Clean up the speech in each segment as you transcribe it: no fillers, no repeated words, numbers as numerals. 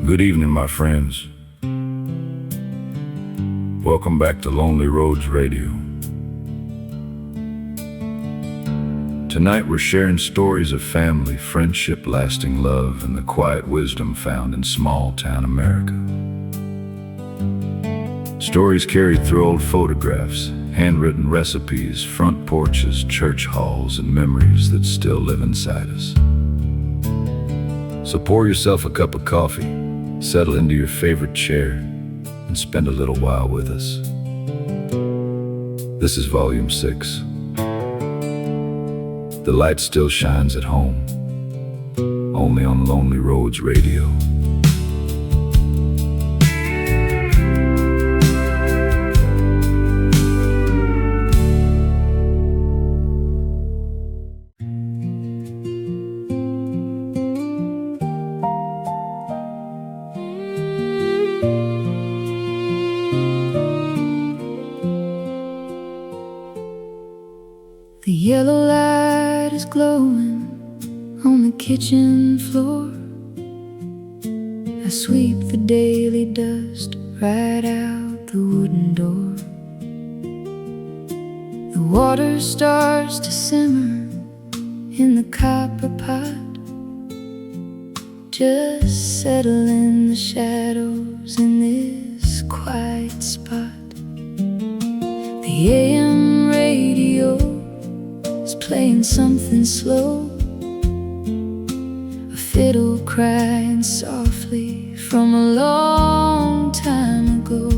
Good evening, my friends. Welcome back to Lonely Roads Radio. Tonight we're sharing stories of family, friendship, lasting love, and the quiet wisdom found in small-town America. Stories carried through old photographs, handwritten recipes, front porches, church halls, and memories that still live inside us. So pour yourself a cup of coffee, settle into your favorite chair, and spend a little while with us. This is Volume 6. The light still shines at home, only on Lonely Roads Radio. The yellow light is glowing on the kitchen floor. I sweep the daily dust right out the wooden door. The water starts to simmer in the copper pot. Just settle in the shadows in this quiet spot. The AM radio is playing something slow, a fiddle crying softly from a long time ago.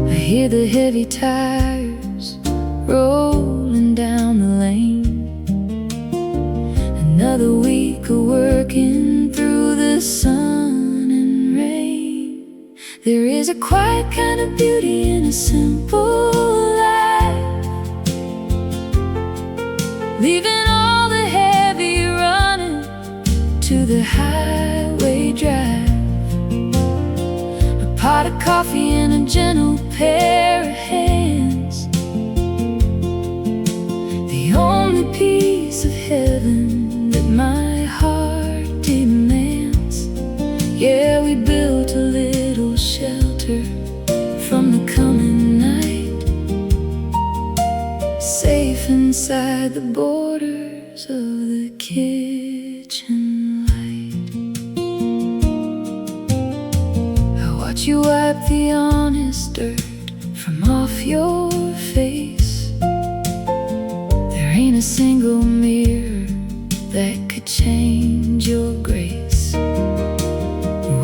I hear the heavy tires rolling down the lane. Another week of working through the sun and rain. There is a quiet kind of beauty in a simple life, leaving all the heavy running to the highway drive. A pot of coffee and a gentle pair of hands, the only piece of heaven that my heart demands. Yeah, we built a little shelter from the coming night, safe inside the borders of the kitchen light. I watch you wipe the honest dirt from off your face. There ain't a single mirror that could change your grace.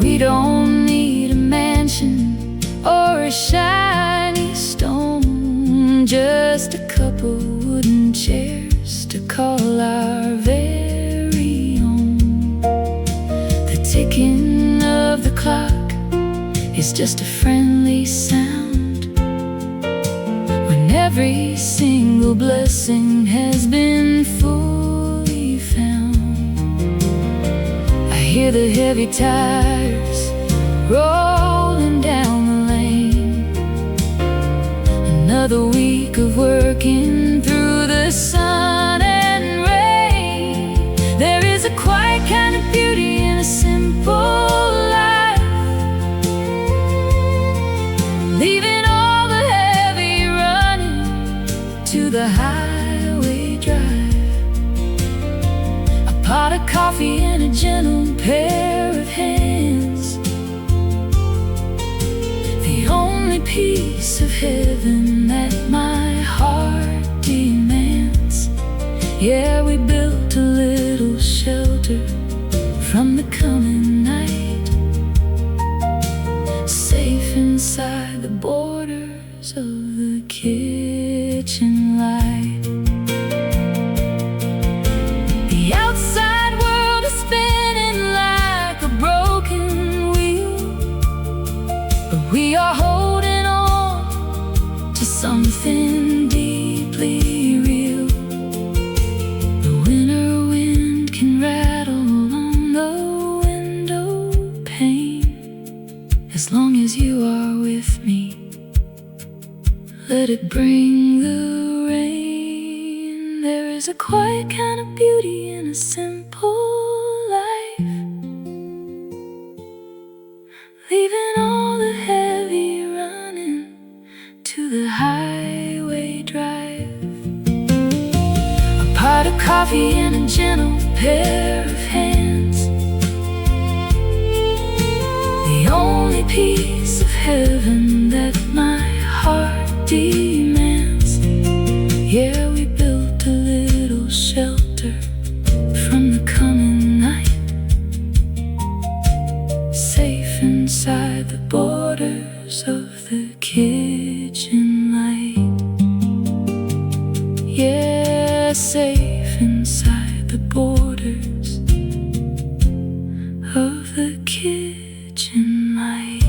We don't need a mansion or a shiny stone, just a couple wooden chairs to call our very own. The ticking of the clock is just a friendly sound when every single blessing has been fully found. I hear the heavy tires rolling down the lane. Another week of working through the sun and rain. There is a quiet kind of beauty in a simple life, leaving all the heavy running to the highway drive. A pot of coffee and a gentle pair of hands, the only piece of heaven that my heart demands. Yeah, we built a little shelter from the coming night, safe inside the borders of the kitchen light. The outside world is spinning like a broken wheel, but we are holding on to something deeply real. The winter wind can rattle on the window pane. As long as you are with me, let it bring the rain. There is a quiet kind of beauty in a simple life, coffee and a gentle pair of hands. The only piece of heaven that my heart demands. Yeah, we built a little shelter from the coming night, safe inside the borders of the kitchen light. Yeah, safe inside the borders of the kitchen light.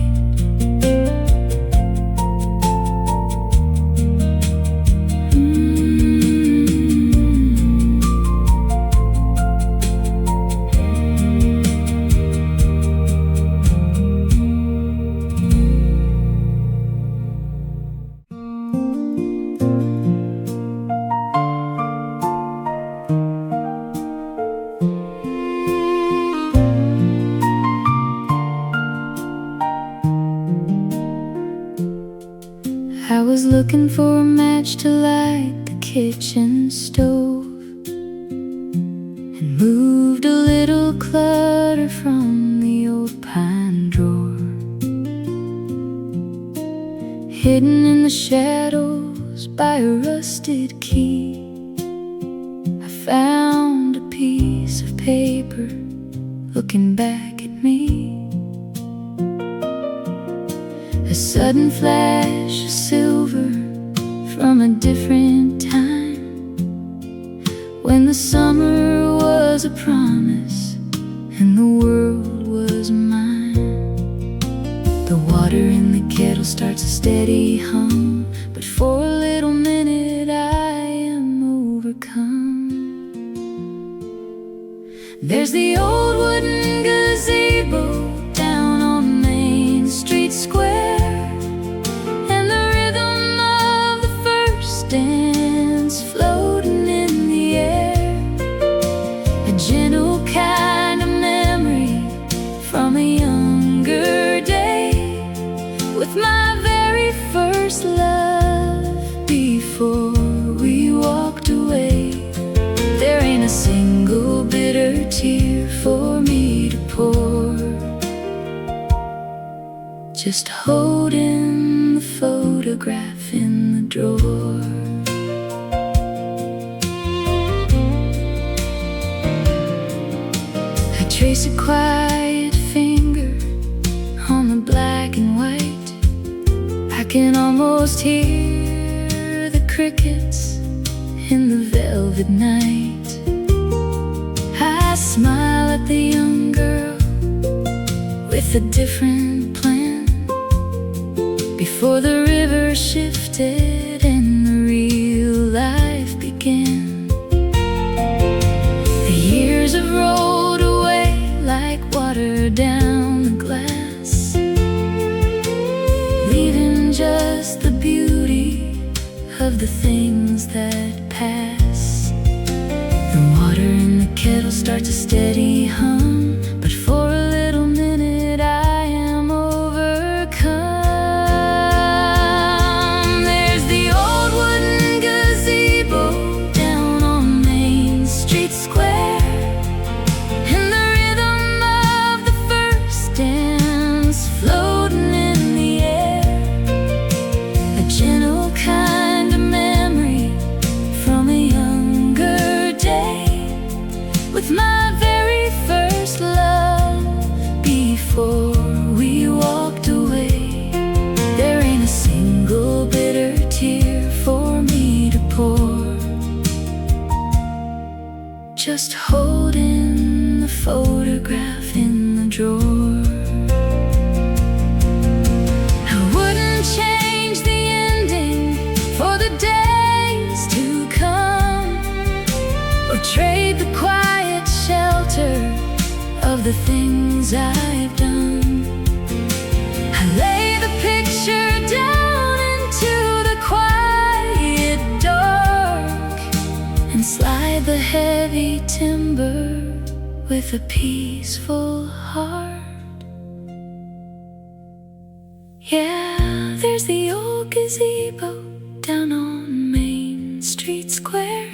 I was looking for a match to light the kitchen stove, and moved a little clutter from the old pine drawer. Hidden in the shadows by a rusted key, I found a piece of paper looking back at me. A sudden flash of silver from a different time, when the summer was a promise and the world was mine. The water in the kettle starts a steady hum, but for a little minute I am overcome. There's the old wooden gazebo down on Main Street Square, dance floating in the air, a gentle kind of memory from a younger day, with my very first love before we walked away. There ain't a single bitter tear for me to pour, just holding the photograph in the drawer. Trace a quiet finger on the black and white. I can almost hear the crickets in the velvet night. I smile at the young girl with a different plan, before the river shifted and the real life began. The years have rolled like water down the glass, leaving just the beauty of the things that pass. The water in the kettle starts a steady hum, but for a little minute I am overcome. There's the old wooden gazebo down on Main Street Square, floating in the air, a gentle kind of memory from a younger day, with my very first love before we walked away. There ain't a single bitter tear for me to pour, just holding the photograph in the drawer. Trade the quiet shelter of the things I've done. I lay the picture down into the quiet dark, and slide the heavy timber with a peaceful heart. Yeah, there's the old gazebo down on Main Street Square,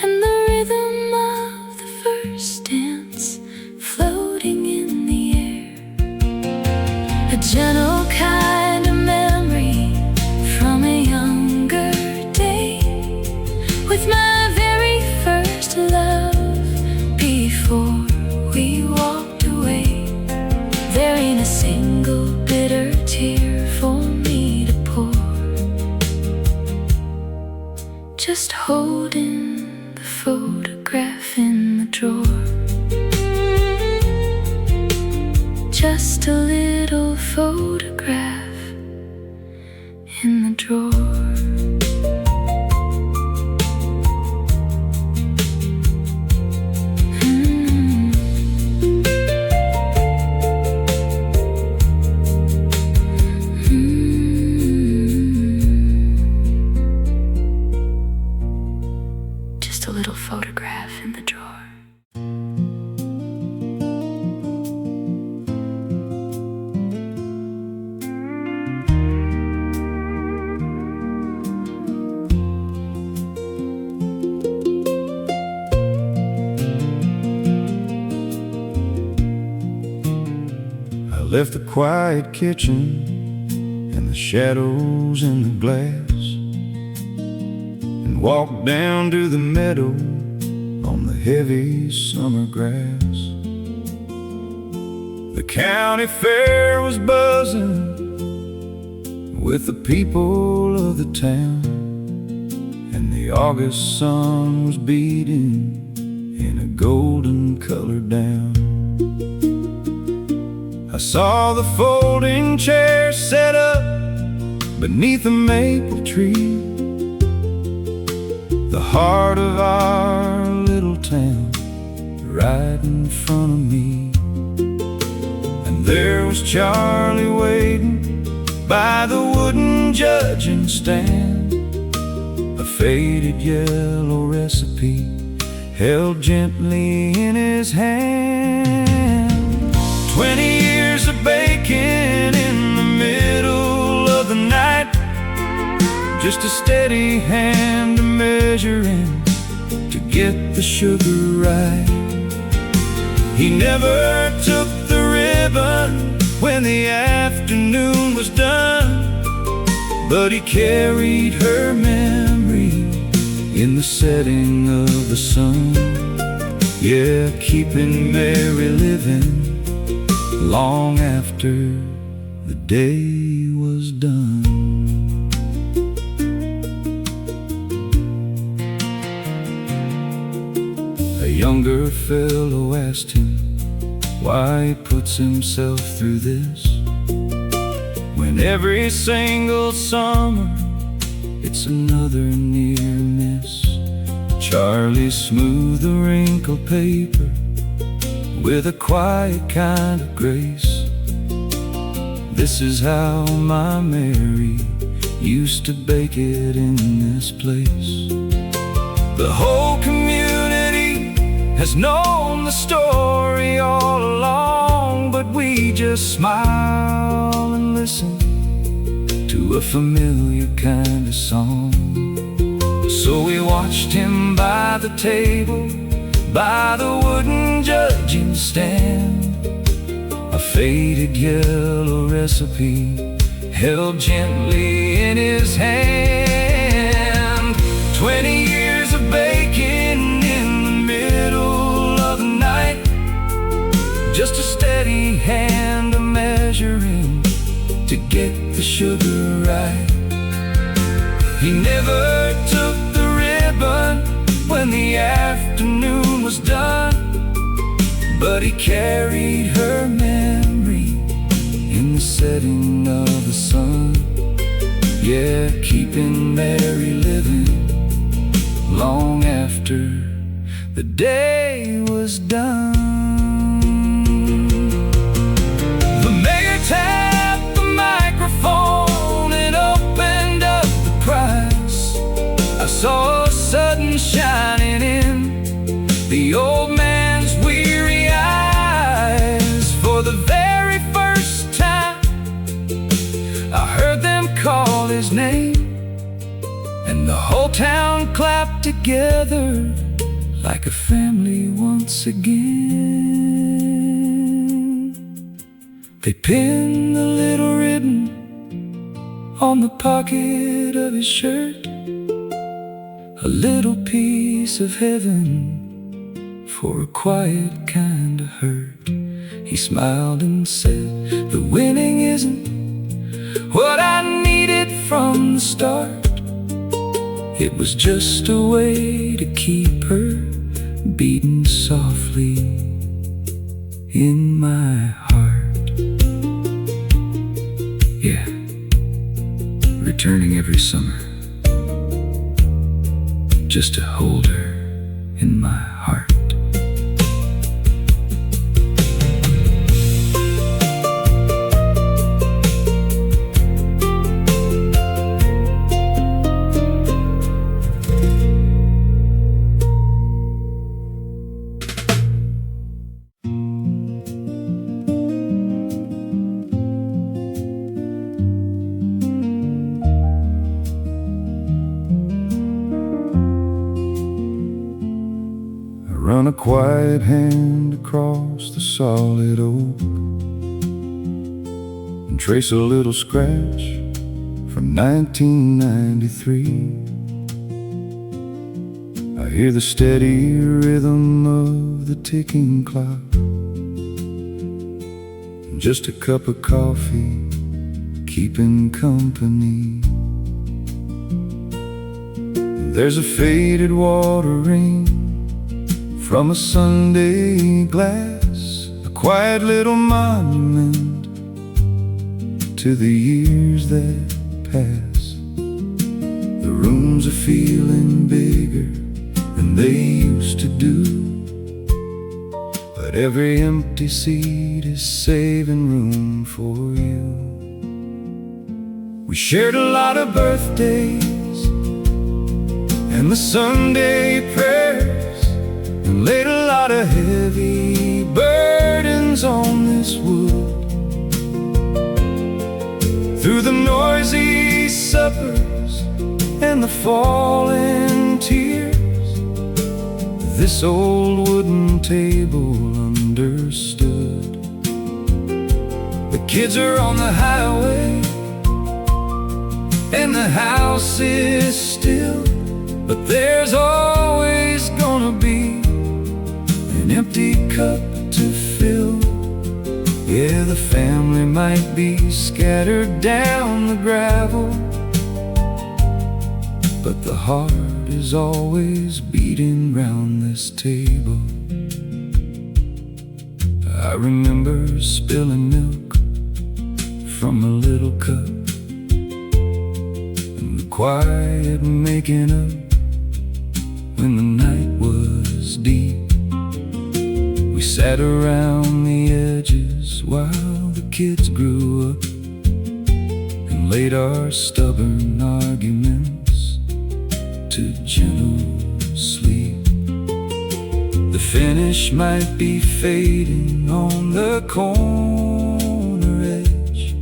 and the holding the photograph in the drawer. Just a little photograph in the drawer. Just a little photograph in the drawer. I left the quiet kitchen and the shadows in the glass, and walked down to the meadow on the heavy summer grass. The county fair was buzzing with the people of the town, and the August sun was beating in a golden colored down. I saw the folding chair set up beneath a maple tree, the heart of our little town right in front of me. And there was Charlie waiting by the wooden judging stand, a faded yellow recipe held gently in his hand. 20 years of baking in the middle of the night, just a steady hand measuring to get the sugar right. He never took the ribbon when the afternoon was done, but he carried her memory in the setting of the sun. Yeah, keeping merry living long after the day was done. A younger fellow asked him why he puts himself through this, when every single summer it's another near miss. Charlie smoothed the wrinkled paper with a quiet kind of grace. This is how my Mary used to bake it in this place. The whole community has known the story all along, but we just smile and listen to a familiar kind of song. So we watched him by the table, by the wooden judging stand, a faded yellow recipe held gently in his hand. 20 years of baking in the middle of the night, just a steady hand measuring to get the sugar right. He never took the ribbon when the afternoon was done, but he carried her memory in the setting of the sun. Yeah, keeping merry living long after the day was done. The mayor tapped the microphone and opened up the prize. I saw a sudden shining in the old man's weary eyes. For the very first time I heard them call his name, and the whole town clapped together like a family once again. They pinned the little ribbon on the pocket of his shirt, a little piece of heaven for a quiet kind of hurt. He smiled and said, the winning isn't what I needed from the start, It was just a way to keep her beating softly in my heart. Yeah, returning every summer just to hold her in my heart. Run a quiet hand across the solid oak and trace a little scratch from 1993. I hear the steady rhythm of the ticking clock, and just a cup of coffee keeping company. There's a faded water ring from a Sunday glass, a quiet little monument to the years that pass. The rooms are feeling bigger than they used to do, but every empty seat is saving room for you. We shared a lot of birthdays and the Sunday prayers, and laid a lot of heavy burdens on this wood. Through the noisy suppers and the falling tears, this old wooden table understood. The kids are on the highway and the house is still, but there's always gonna be an empty cup to fill. Yeah, the family might be scattered down the gravel, but the heart is always beating round this table. I remember spilling milk from a little cup, and the quiet making up when the night was deep. We sat around the edges while the kids grew up, and laid our stubborn arguments to gentle sleep. The finish might be fading on the corner edge,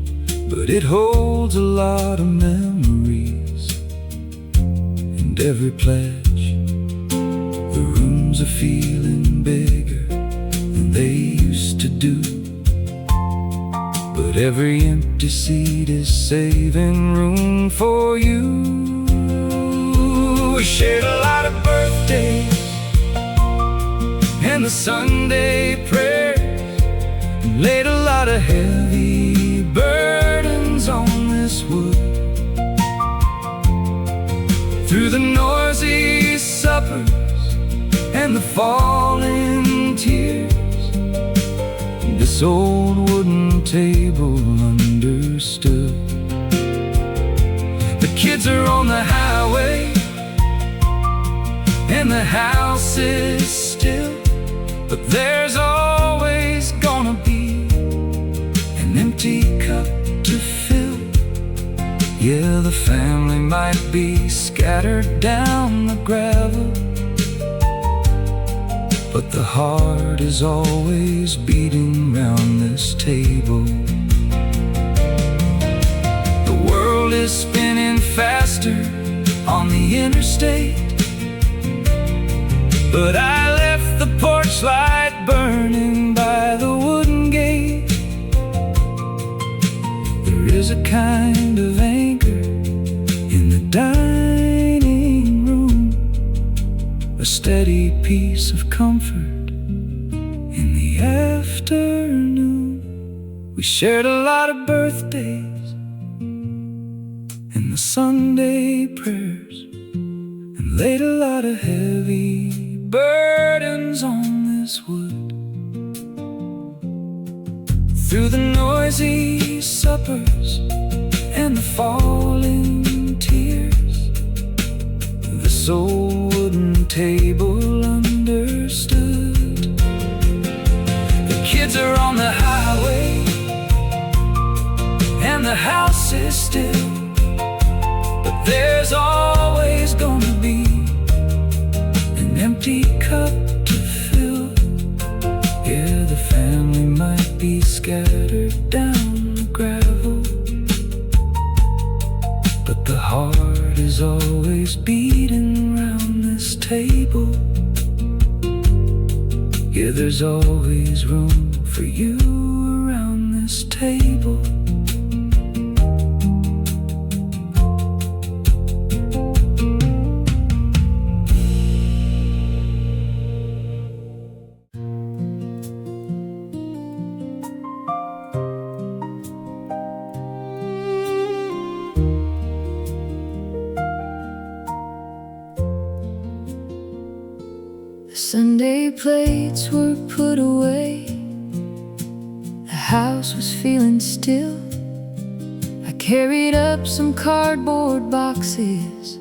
but it holds a lot of memories and every pledge. The rooms are feeling bigger than they used to do, but every empty seat is saving room for you. We shared a lot of birthdays and the Sunday prayers, and laid a lot of heavy burdens on this wood. Through the noisy suppers and the falling tears, this old wooden table understood. The kids are on the highway and the house is still, but there's always gonna be an empty cup to fill. Yeah, the family might be scattered down the gravel, but the heart is always beating round this table. The world is spinning faster on the interstate, but I left the porch light burning by the wooden gate. There is a kind of anchor in the dining room, a steady piece of comfort in the afternoon. We shared a lot of birthdays and the Sunday prayers, laid a lot of heavy burdens on this wood. Through the noisy suppers and the falling tears, this old wooden table understood. The kids are on the highway and the house is still, but there's always gonna be an empty cup to fill. Yeah, the family might be scattered down the gravel, but the heart is always beating round this table. Yeah, there's always room for you around this table. The Sunday plates were put away. The house was feeling still. I carried up some cardboard boxes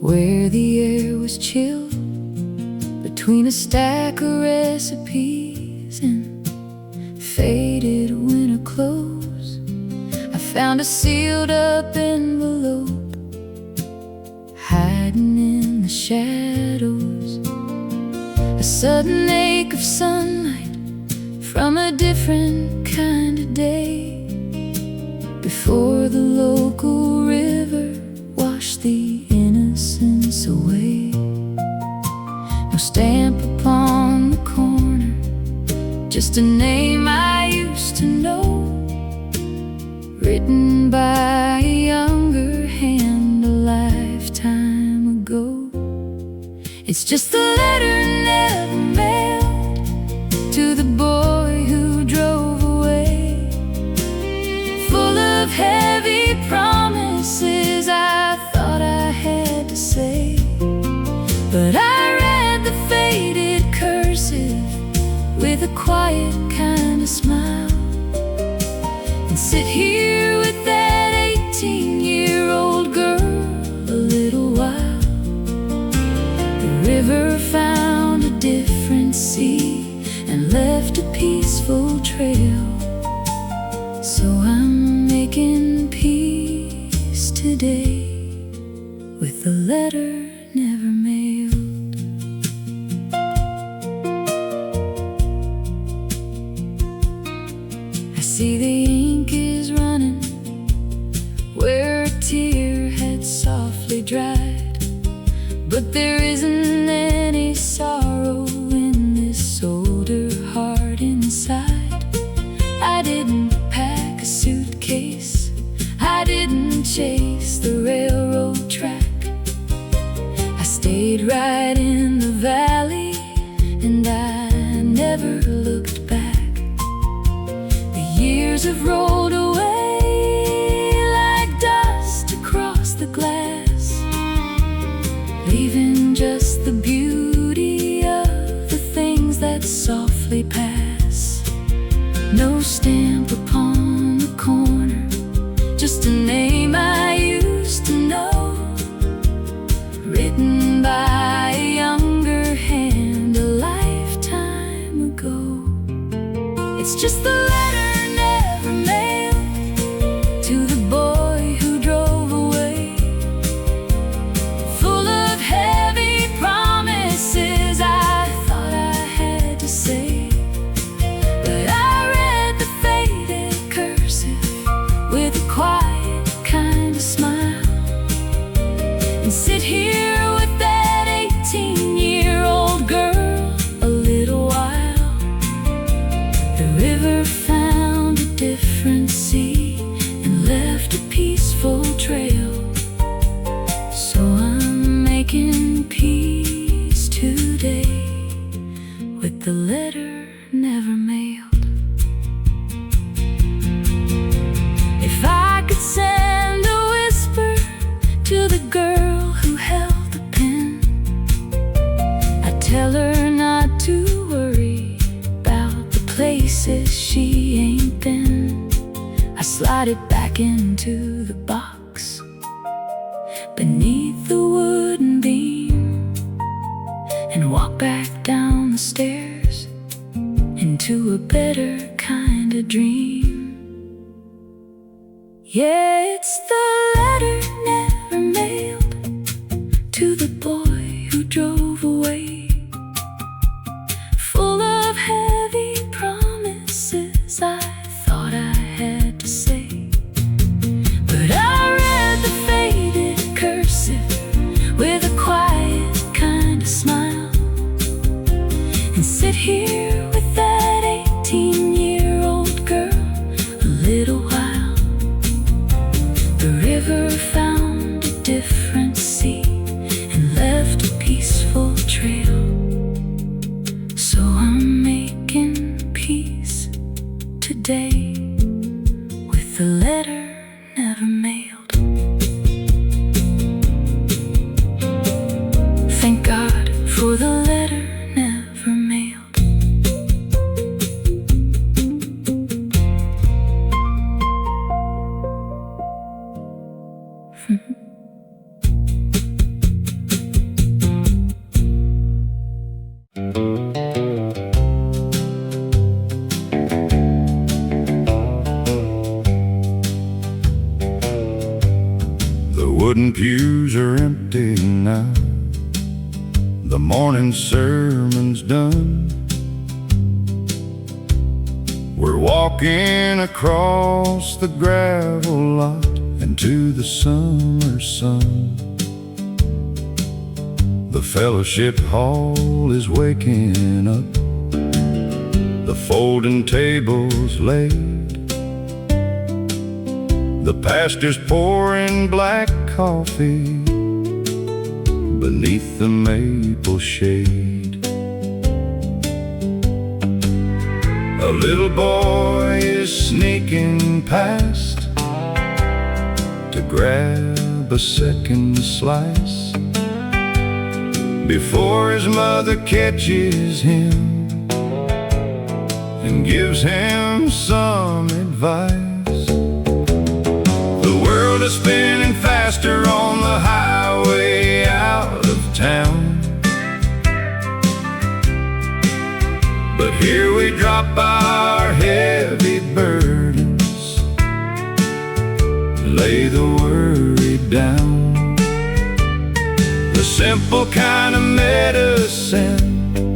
where the air was chill. Between a stack of recipes and faded winter clothes, I found a sealed up envelope hiding in the shadows. A sudden ache of sunlight from a different kind of day, before the local river washed the innocence away. No stamp upon the corner, just a name I used to know, written by a younger hand a lifetime ago. It's just a letter never mailed to the boy who drove away, full of heavy promises I thought I had to say. But I read the faded cursive with a quiet kind of smile, and sit here with that 18-year-old girl a little while. The river found a different sea and left a peaceful trail. So I'm making peace today with a letter never mailed. I see the ink is running where a tear had softly dried, but there isn't any sorrow in this older heart inside. I didn't pack a suitcase, I didn't chase the railroad track. I stayed right in the valley and I never looked back. The years have rolled away like dust across the glass, leaving just the beauty of the things that softly pass. No stamp upon the corner, just a name I used to know, written by a younger hand a lifetime ago. It's just the letter never mailed to the boy who drove away, full of heavy promises I thought I had to say. But I read the faded cursive with a quiet kind of smile, and sit here with that 18-year-old girl a little while. The river found a different sea and left a peaceful trail. So I'm making peace today with the letter never mailed. If I could send a whisper to the girl who held the pen, tell her not to worry about the places she ain't been. I slide it back into the box beneath the wooden beam and walk back down the stairs into a better kind of dream. Yeah, it's the letter never mailed to the boy who drove away, full of heavy promises I thought I had to say. But I read the faded cursive with a quiet kind of smile and sit here with that 18-year-old girl a little while. The river found a different sea and left a peaceful trail. So I'm making peace today with the letter never mailed. Thank God for the letter never mailed. The wooden pews are empty now. The morning sermon's done. We're walking across the gravel lot into the summer sun. The fellowship hall is waking up. The folding table's laid. The pastor's pouring black coffee beneath the maple shade. A little boy is sneaking past to grab a second slice before his mother catches him and gives him some advice. The world is spinning faster on the highway out of town, but here we drop our heavy burdens, lay the worry down. The simple kind of medicine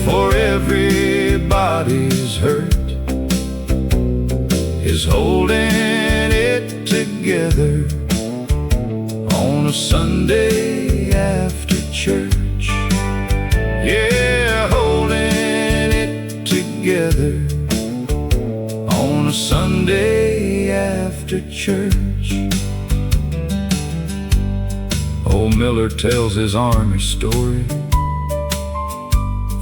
for everybody's hurt is holding it together on a Sunday after church. Yeah, holding it together on a Sunday after church. Old Miller tells his army story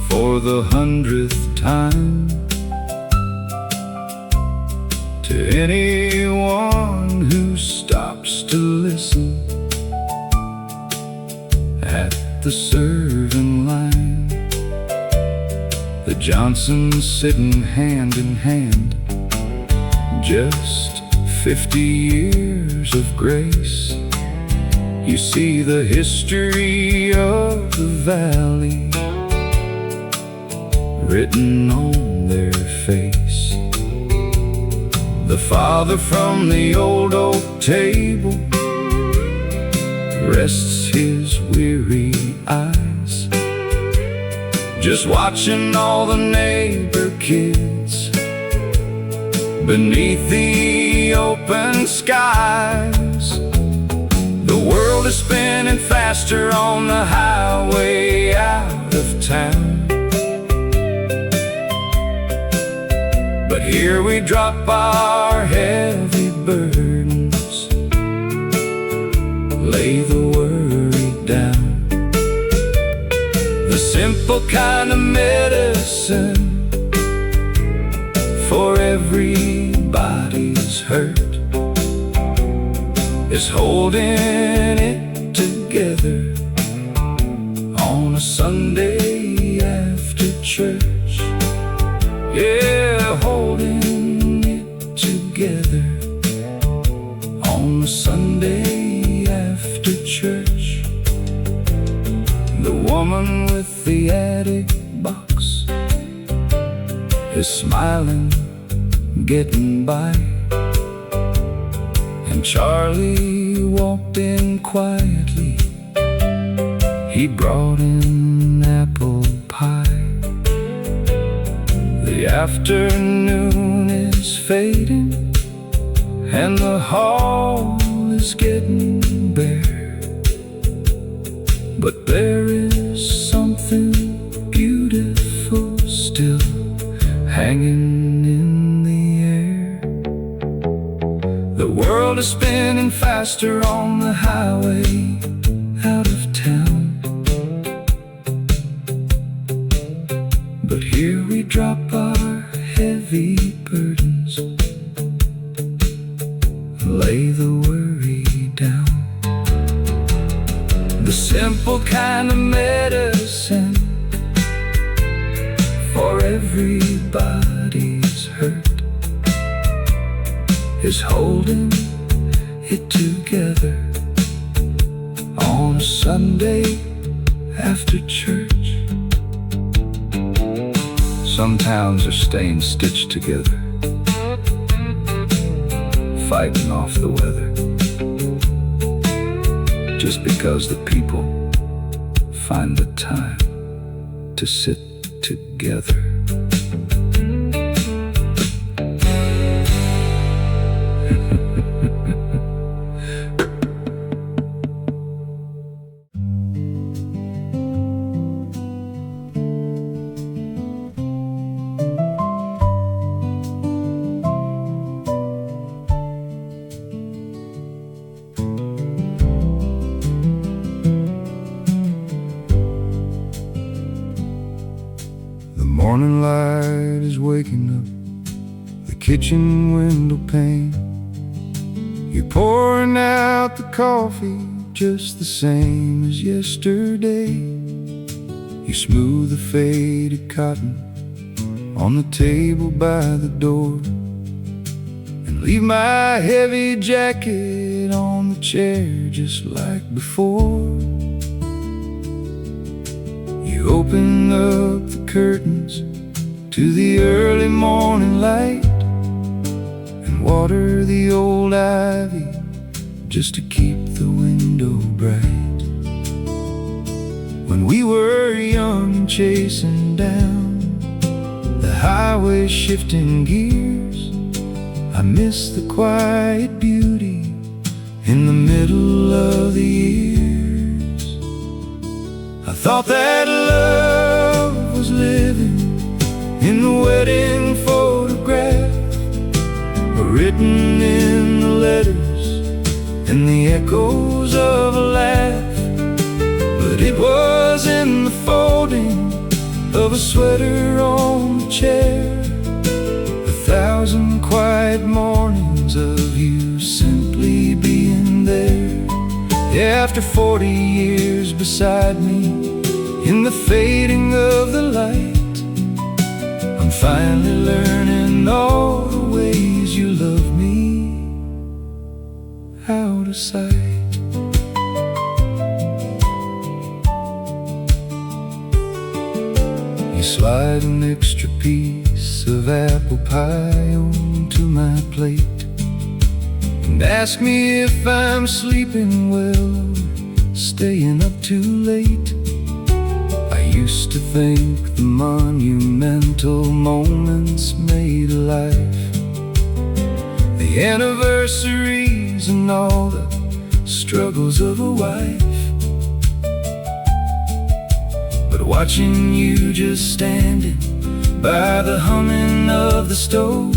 for the 100th time to anyone who stops to listen at the serving line. The Johnsons sitting hand in hand, just 50 years of grace. You see the history of the valley written on their face. The father from the old oak table rests his weary eyes, just watching all the neighbor kids beneath the open skies. The world is spinning faster on the highway out of town, but here we drop our heavy burdens, lay the worry down. The simple kind of medicine for everybody's hurt is holding it together on a Sunday after church, yeah, holding it together. On the Sunday after church, the woman with the attic box is smiling, getting by. And Charlie walked in quietly. He brought in apple pie. The afternoon is fading, and the hall is getting bare. But there is something beautiful still hanging in the air. The world is spinning faster on the highway out of town. But here we drop our heavy burdens, lay the worry down. The simple kind of medicine for everybody's hurt is holding it together on Sunday after church. Some towns are staying stitched together, fighting off the weather, just because the people find the time to sit together. The morning light is waking up the kitchen window pane. You're pouring out the coffee just the same as yesterday. You smooth the faded cotton on the table by the door, and leave my heavy jacket on the chair just like before. You open up the curtains to the early morning light and water the old ivy just to keep the window bright. When we were young and chasing down the highway shifting gears, I miss the quiet beauty in the middle of the years. I thought that love was living in the wedding photograph, or written in the letters and the echoes of a laugh. But it was in the folding of a sweater on the chair, 1,000 quiet mornings of you simply being there. After 40 years beside me in the fading of the light, I'm finally learning all the ways you love me out of sight. You slide an extra piece of apple pie onto my plate and ask me if I'm sleeping well, staying up too late. I used to think the monumental moments made a life, the anniversaries and all the struggles of a wife. But watching you just standing by the humming of the stove,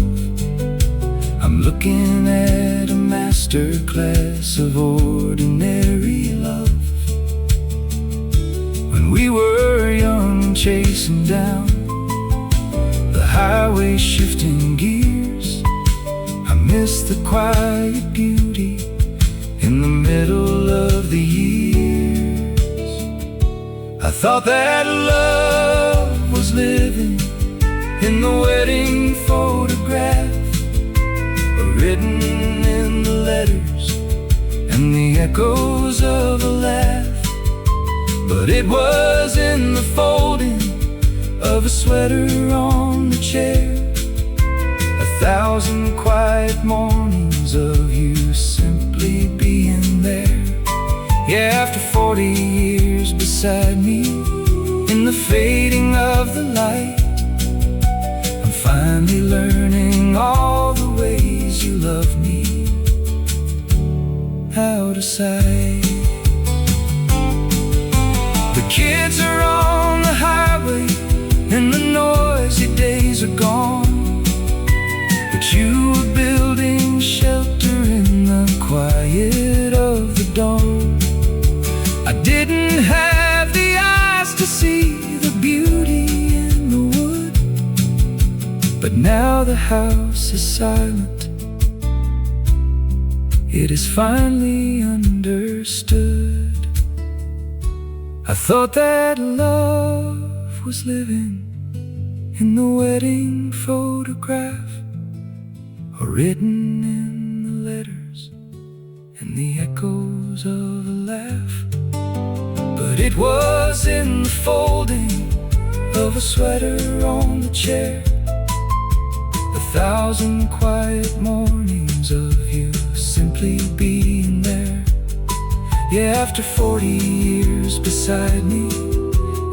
I'm looking at a master class of ordinary love. When we were young, chasing down the highway shifting gears, I miss the quiet beauty in the middle of the years. I thought that love was living in the wedding photograph, written in the letters and the echoes of a laugh. But it was in the folding of a sweater on the chair, 1,000 quiet mornings of you simply being there. Yeah, after 40 years beside me, in the fading of the light, I'm finally learning all the ways you love me out of sight. The kids are on the highway and the noisy days are gone, but you were building shelter in the quiet of the dawn. I didn't have the eyes to see the beauty in the wood, but now the house is silent. It is finally understood. I thought that love was living in the wedding photograph, or written in the letters and the echoes of a laugh. But it was in the folding of a sweater on the chair, 1,000 quiet mornings of you simply being there. Yeah, after 40 years beside me,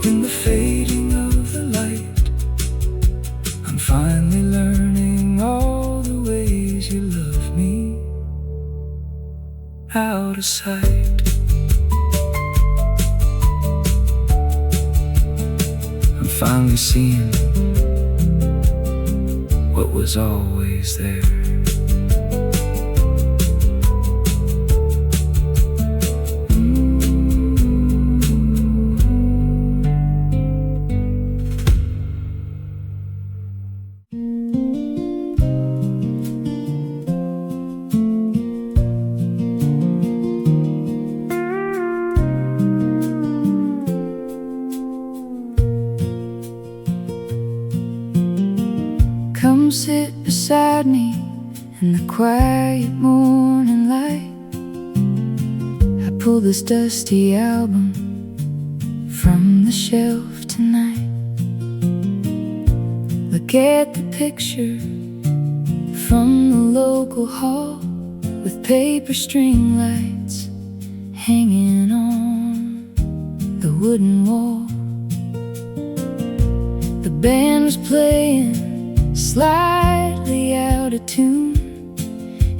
in the fading of the light, I'm finally learning all the ways you love me out of sight. I'm finally seeing what was always there. Come sit beside me in the quiet morning light. I pull this dusty album from the shelf tonight. Look at the picture from the local hall, with paper string lights hanging on the wooden wall. The band was playing slightly out of tune,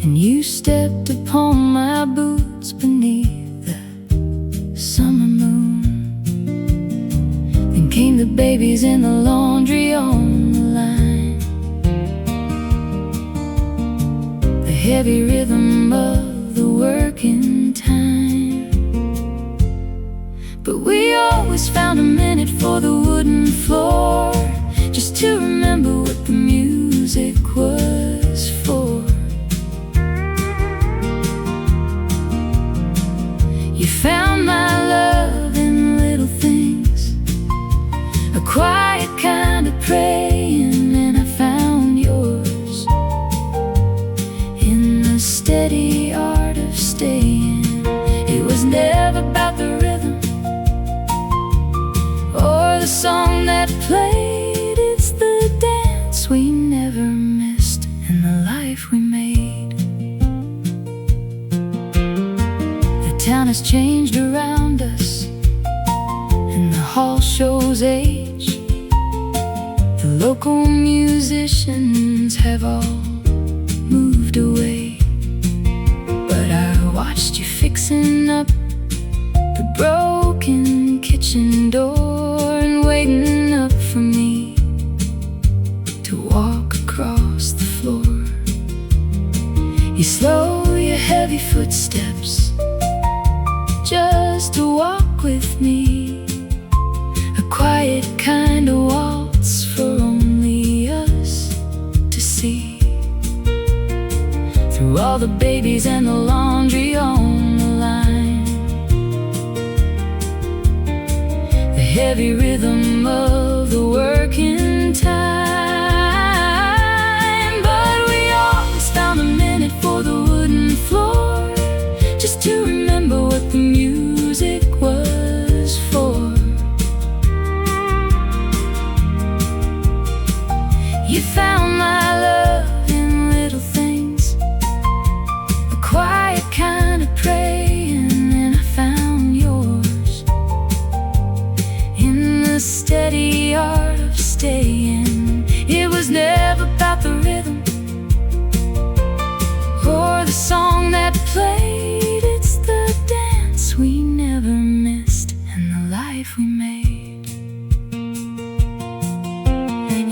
and you stepped upon my boots beneath the summer moon. Then came the babies in the laundry on the line, the heavy rhythm of the working time. But we always found a minute for the wooden floor, just to remember what the music was for. You found my love in little things, a quiet kind of praying, and I found yours in the steady art of staying. It was never about the rhythm or the song that played, it's the dance we never missed and the life we made. The town has changed around us, and the hall shows age. The local musicians have all moved away, but I watched you fixing up the broken kitchen door and waiting up for me to walk across the floor. You slow your heavy footsteps just to walk with me, a quiet kind of waltz for only us to see. Through all the babies and the laundry on the line, the heavy rhythm of the working time. But we always found a minute for the wooden floor, just to remember what the music was for. You found my love in little things, a quiet kind of praying, and I found yours in the steady art of staying. It was never about the rhythm or the song that played. It's the dance we never missed and the life we made.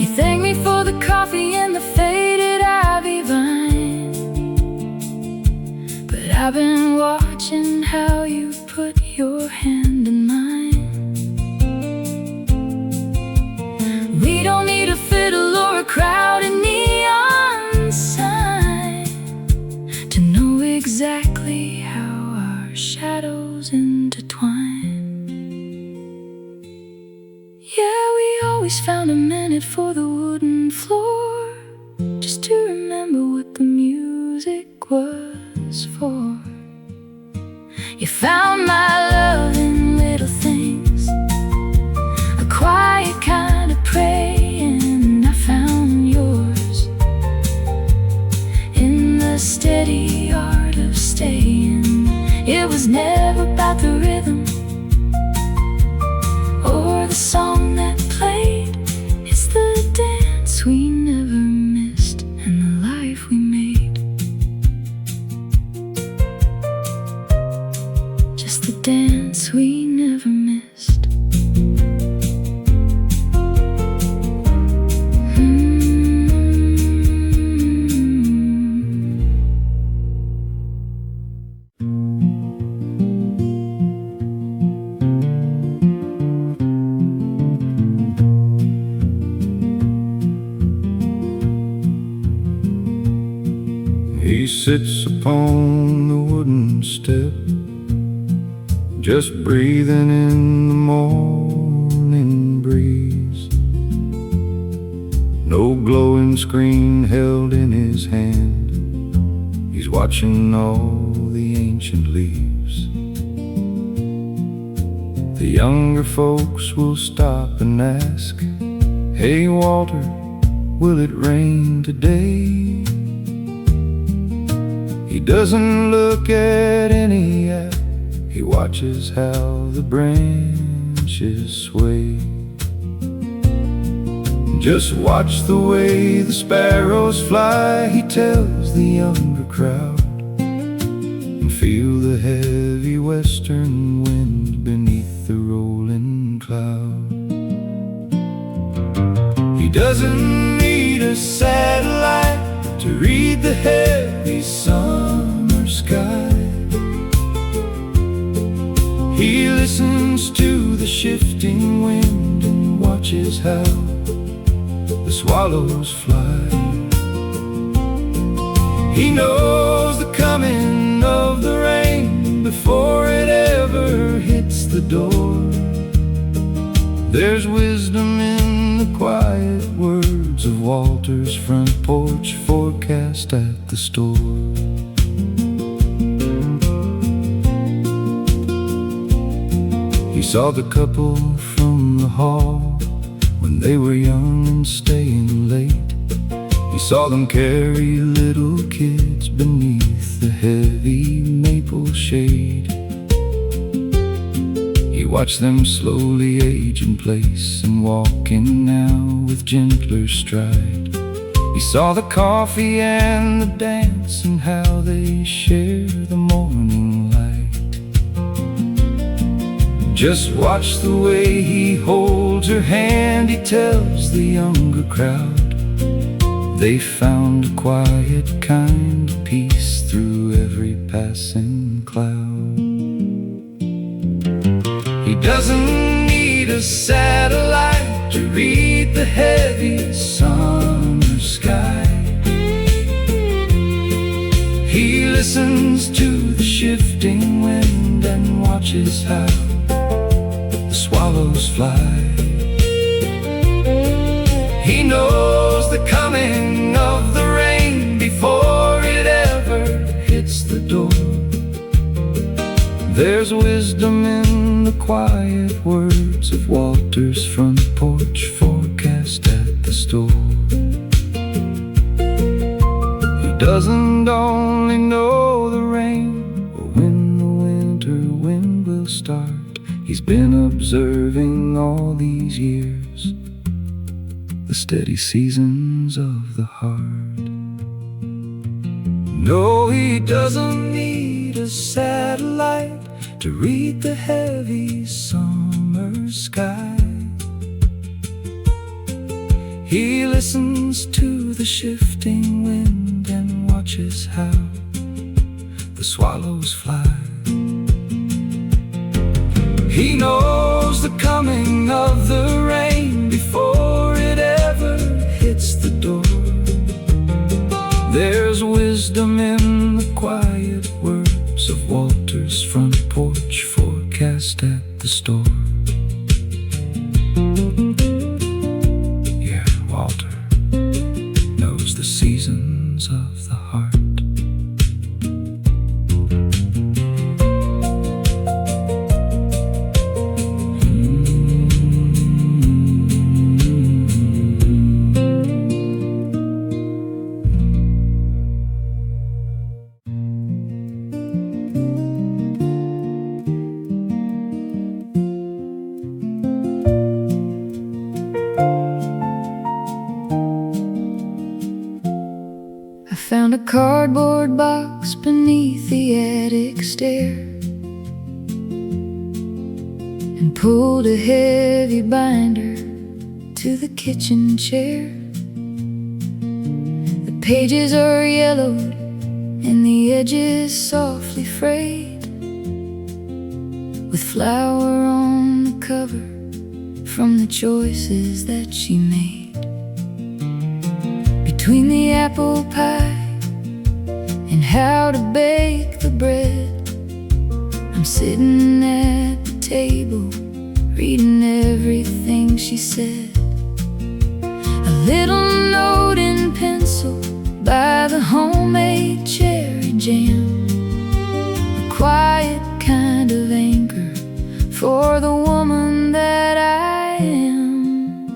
You thank me for the coffee and the faded ivy vine, but I've been watching how you put your hand in mine. We don't need a fiddle or a crowded neon sign to know exactly how our shadows intertwine. Yeah, we always found a minute for the wooden floor, just to remember what the music was for. You found my love in little things, a quiet kind of praying, and I found yours in the steady art of staying. It was never about the rhythm or the song that played. It's the dance we never missed and the life we made. Just the dance we never missed. He sits upon the wooden step, just breathing in the morning breeze. No glowing screen held in his hand, he's watching all the ancient leaves. The younger folks will stop and ask, "Hey Walter, will it rain today?" He doesn't look at any app, he watches how the branches sway. Just watch the way the sparrows fly, he tells the younger crowd, and feel the heavy western wind beneath the rolling cloud. He doesn't need a satellite to read the heavy summer sky. He listens to the shifting wind and watches how the swallows fly. He knows the coming of the rain before it ever hits the door. There's wisdom in the quiet words of Walter's front porch forecast at the store. He saw the couple from the hall when they were young and staying late. He saw them carry little kids beneath the heavy maple shade. He watched them slowly age in place and walking now with gentler stride. He saw the coffee and the dance and how they share the morning light. Just watch the way he holds her hand, he tells the younger crowd. They found a quiet kind of peace through every passing cloud. He doesn't need a satellite to read the heavy summer sky. He listens to the shifting wind and watches how the swallows fly. fly. He knows the coming of the rain before it ever hits the door. There's wisdom in the quiet words of Walter's front porch forecast at the store. He doesn't only know the rain or when the winter wind will start. He's been observing all these years the steady seasons of the heart. No, he doesn't need a satellite to read the heavy summer sky. He listens to the shifting wind and watches how the swallows fly. He knows the coming of the rain before it ever hits the door. There's wisdom in the quiet words of Walter's front porch forecast at the store. Yeah, Walter knows the seasons of the heart. I found a cardboard box beneath the attic stair and pulled a heavy binder to the kitchen chair. The pages are yellowed and the edges softly frayed, with flour on the cover from the choices that she made. Between the apple pie and how to bake the bread, I'm sitting at the table reading everything she said. A little note in pencil by the homemade cherry jam, a quiet kind of anchor for the woman that I am.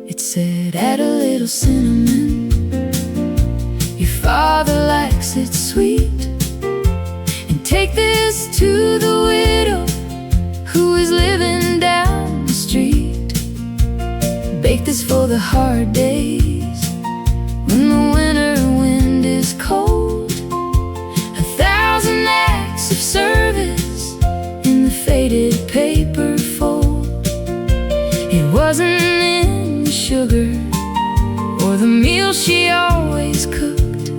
It said, add a little cinnamon, your father likes it sweet, and take this to the widow who is living down the street. Bake this for the hard days when the winter wind is cold. 1,000 acts of service in the faded paper fold. It wasn't in the sugar or the meal she always cooked,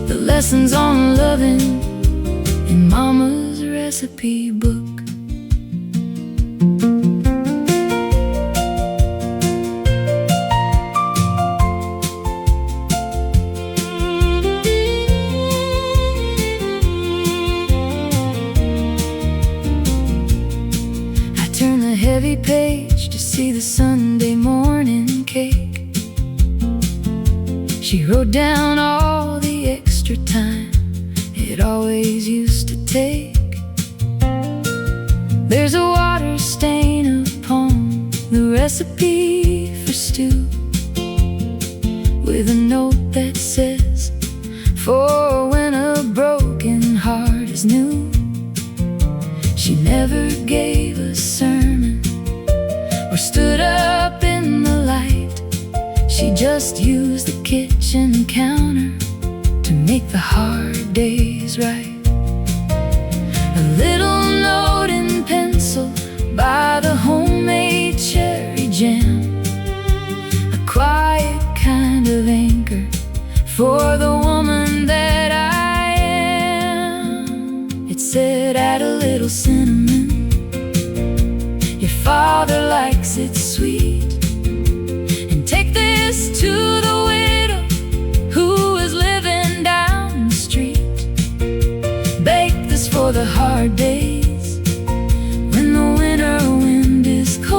the lessons on loving in Mama's recipe book. I turn the heavy page to see the Sunday morning cake. She wrote down all the extra time it always used to take. There's a water stain upon the recipe for stew, with a note that says, for when a broken heart is new. She never gave a sermon or stood up in the light. She just used the kitchen counter to make the hard days right. A little note in pencil by the homemade cherry jam, a quiet kind of anchor for the woman that I am. It said, add a little cinnamon, your father likes it sweet, and take this to the widow who is living down the street. Bake this for the hard days when the winter wind is cold.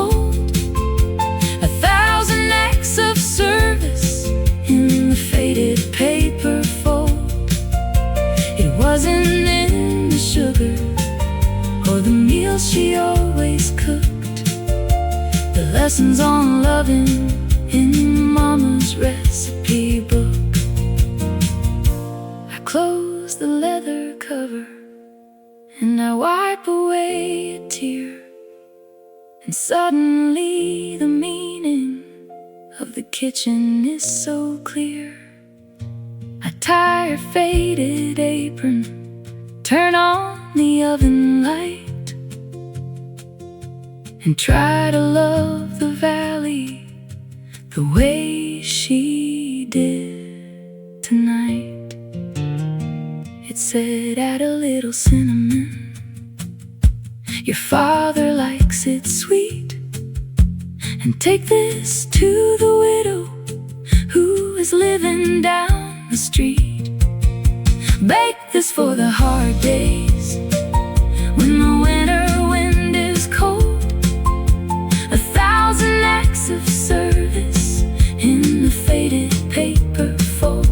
lessons on loving in Mama's recipe book. I close the leather cover and I wipe away a tear, and suddenly the meaning of the kitchen is so clear. I tie her faded apron, turn on the oven light, and try to love the valley the way she did tonight. It said, add a little cinnamon, your father likes it sweet, and take this to the widow who is living down the street. Bake this for the hard days when the winter wind is cold. 1,000 acts of service in the faded paper fold.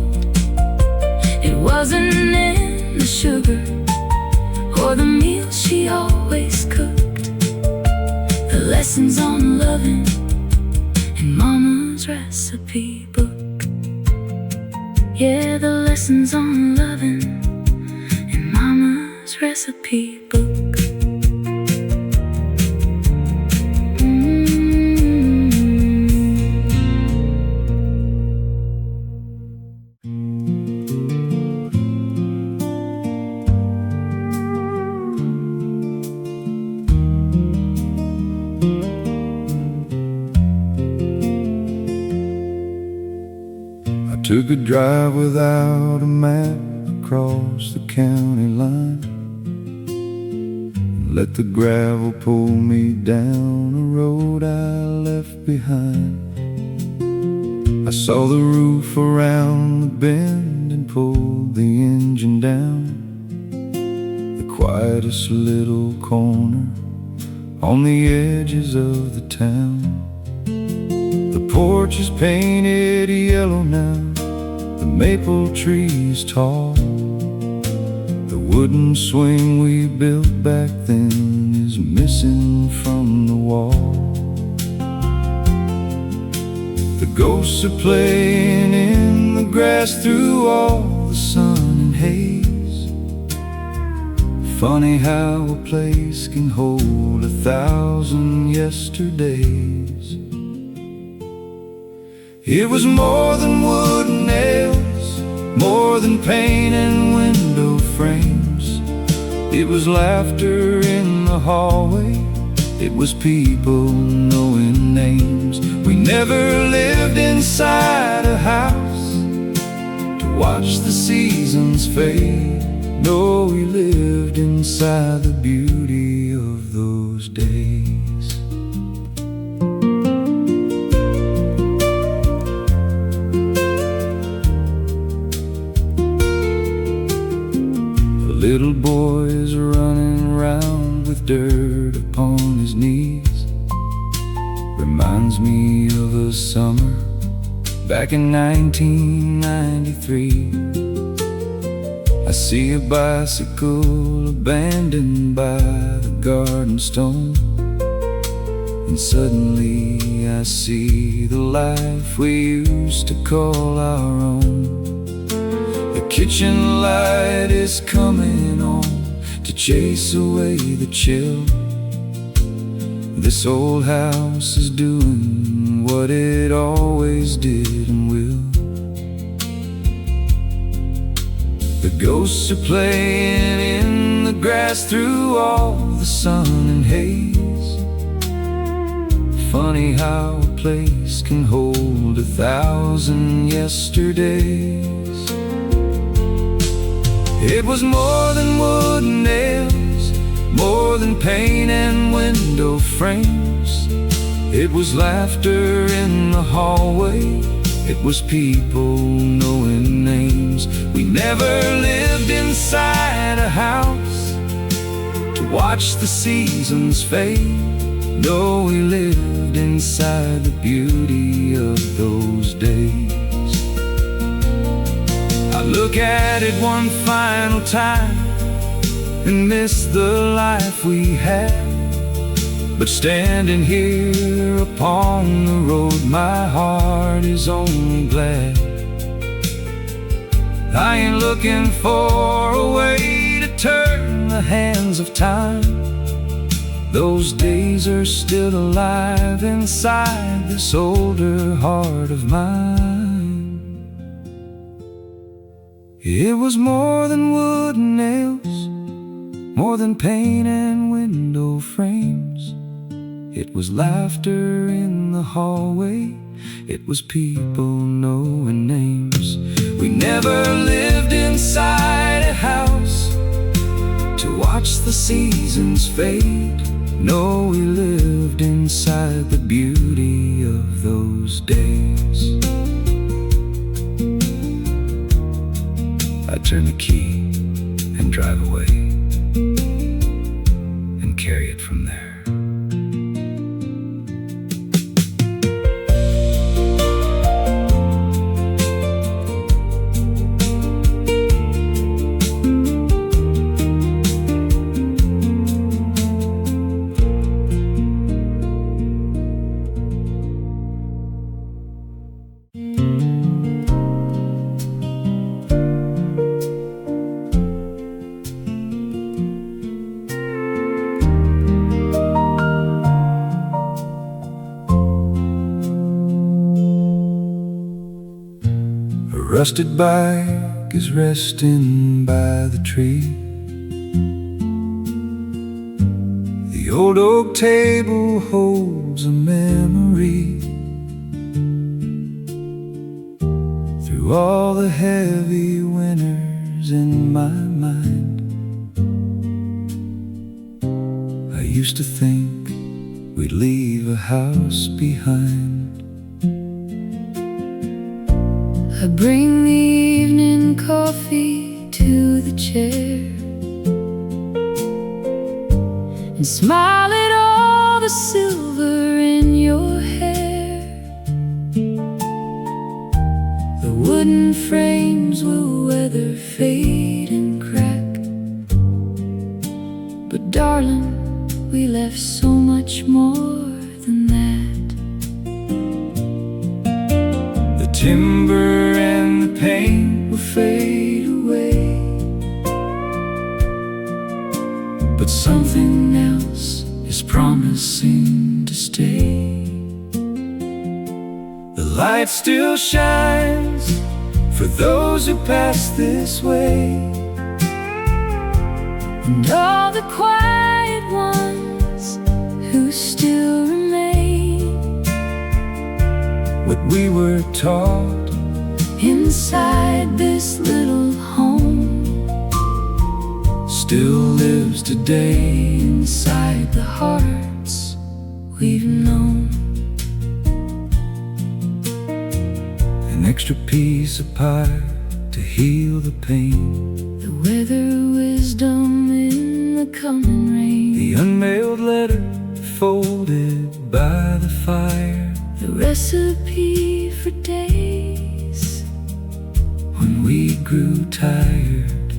It wasn't in the sugar or the meal she always cooked. The lessons on loving in Mama's recipe book. Yeah, the lessons on loving in Mama's recipe book. Took a drive without a map across the county line, let the gravel pull me down a road I left behind. I saw the roof around the bend and pulled the engine down. The quietest little corner on the edges of the town. The porch is painted yellow now, the maple trees tall. The wooden swing we built back then is missing from the wall. The ghosts are playing in the grass through all the sun and haze. Funny how a place can hold 1,000 yesterdays. It was more than wood and nails, more than paint and window frames. It was laughter in the hallway, it was people knowing names. We never lived inside a house to watch the seasons fade. No, we lived inside the beauty of those days. Little boy is running around with dirt upon his knees. Reminds me of a summer back in 1993. I see a bicycle abandoned by the garden stone, and suddenly I see the life we used to call our own. The kitchen light is coming on to chase away the chill. This old house is doing what it always did and will. The ghosts are playing in the grass through all the sun and haze. Funny how a place can hold 1,000 yesterdays. It was more than wood and nails, more than paint and window frames. It was laughter in the hallway, it was people knowing names. We never lived inside a house to watch the seasons fade. No, we lived inside the beauty of those days. I look at it one final time and miss the life we had. But standing here upon the road, my heart is only glad. I ain't looking for a way to turn the hands of time. Those days are still alive inside this older heart of mine. It was more than wood and nails, more than paint and window frames. It was laughter in the hallway, it was people knowing names. We never lived inside a house to watch the seasons fade. No, we lived inside the beauty of those days. I turn the key and drive away and carry it from there. A rusted bike is resting by the tree. The old oak table holds a memory. Through all the heavy winters in my mind, I used to think we'd leave a house behind. I bring the evening coffee to the chair and smile at all the silver in your hair. The wooden frames will weather, fade and crack, but darling, we left so much more than that. The timber and the paint will fade away, but something else is promising to stay. The light still shines for those who pass this way, and all the quiet ones who still remain. what we were taught Inside this little home still lives today inside the hearts we've known. An extra piece of pie to heal the pain, The weather wisdom in the coming rain, the unmailed letter folded by the fire. the recipe for days When we grew tired,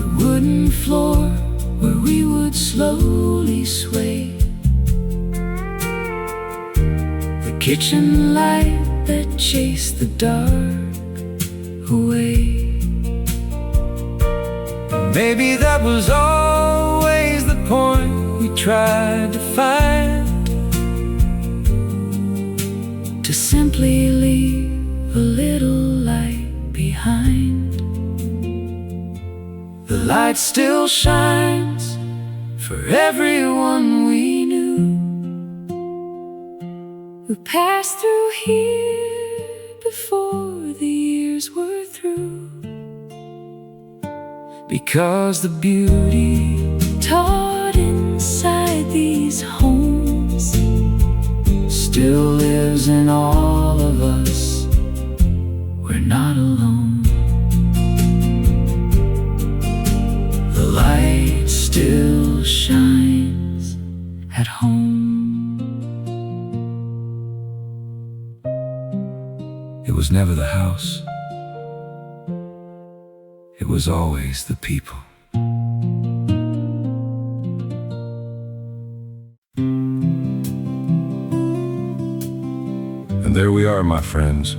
the wooden floor where we would slowly sway, the kitchen light that chased the dark away. maybe that was always the point we tried to find, To simply leave a little light behind. the light still shines For everyone we knew who passed through here before the years were through, because the beauty taught inside these homes still lives in all of us. we're not alone. The light Still shines at home. It was never the house, it was always the people. there we are, my friends.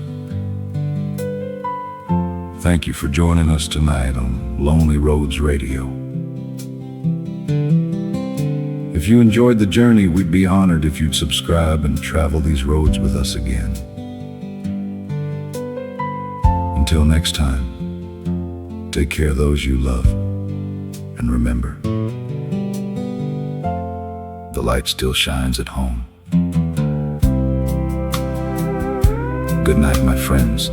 Thank you for joining us tonight on Lonely Roads Radio. If you enjoyed the journey, we'd be honored if you'd subscribe and travel these roads with us again. Until next time, take care of those you love, and remember, the light still shines at home. Good night, my friends.